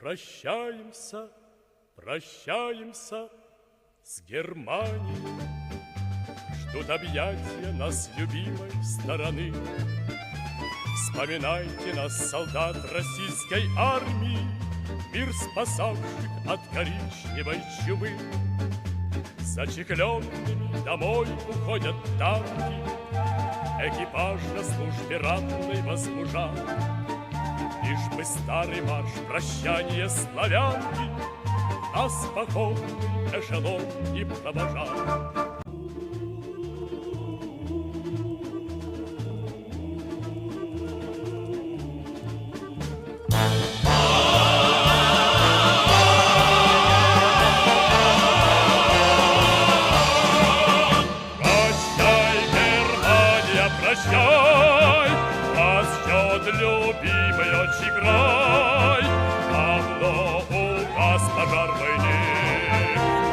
Прощаемся, прощаемся с Германией. Ждут объятия нас любимой стороны. Вспоминайте нас, солдат российской армии, мир спасавших от коричневой чумы. Зачекленными домой уходят танки, экипаж на службе ратной возмужал. Лишь бы старый марш прощания славянки нас походный эшелон не провожал. Прощай, нас ждет любимый отчий край. Давно угас пожар войны,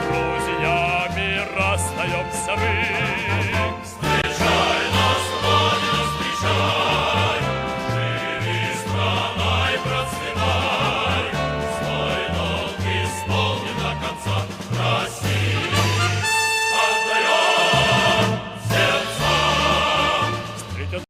друзьями расстаемся мы.